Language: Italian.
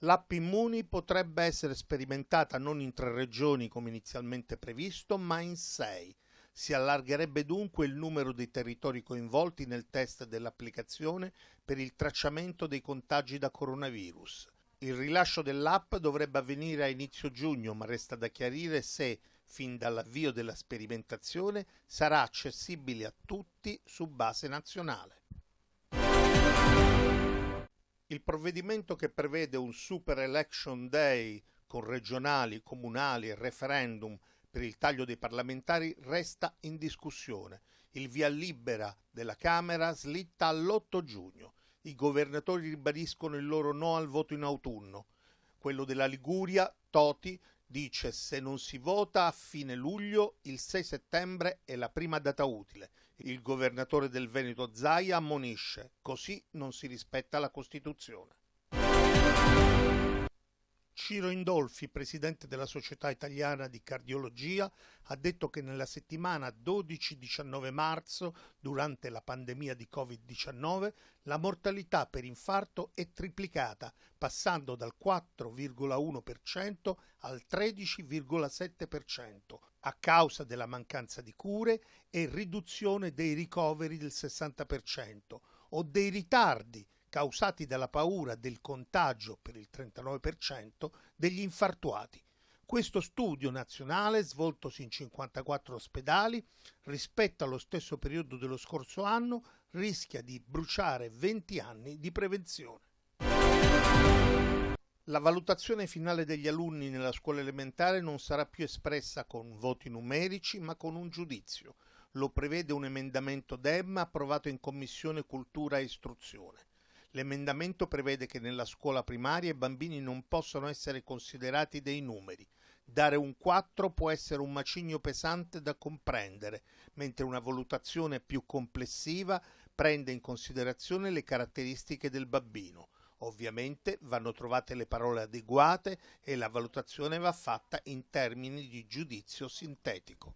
L'app Immuni potrebbe essere sperimentata non in 3 regioni come inizialmente previsto, ma in 6. Si allargherebbe dunque il numero dei territori coinvolti nel test dell'applicazione per il tracciamento dei contagi da coronavirus. Il rilascio dell'app dovrebbe avvenire a inizio giugno, ma resta da chiarire se, fin dall'avvio della sperimentazione, sarà accessibile a tutti su base nazionale. Il provvedimento che prevede un Super Election Day con regionali, comunali e referendum per il taglio dei parlamentari resta in discussione. Il via libera della Camera slitta all'8 giugno. I governatori ribadiscono il loro no al voto in autunno. Quello della Liguria, Toti, dice se non si vota a fine luglio, il 6 settembre è la prima data utile. Il governatore del Veneto Zaia ammonisce, così non si rispetta la Costituzione. Ciro Indolfi, presidente della Società Italiana di Cardiologia, ha detto che nella settimana 12-19 marzo, durante la pandemia di Covid-19, la mortalità per infarto è triplicata, passando dal 4,1% al 13,7%, a causa della mancanza di cure e riduzione dei ricoveri del 60%, o dei ritardi causati dalla paura del contagio per il 39% degli infartuati. Questo studio nazionale, svoltosi in 54 ospedali, rispetto allo stesso periodo dello scorso anno, rischia di bruciare 20 anni di prevenzione. La valutazione finale degli alunni nella scuola elementare non sarà più espressa con voti numerici, ma con un giudizio. Lo prevede un emendamento DEM approvato in Commissione Cultura e Istruzione. L'emendamento prevede che nella scuola primaria i bambini non possano essere considerati dei numeri. Dare un 4 può essere un macigno pesante da comprendere, mentre una valutazione più complessiva prende in considerazione le caratteristiche del bambino. Ovviamente vanno trovate le parole adeguate e la valutazione va fatta in termini di giudizio sintetico.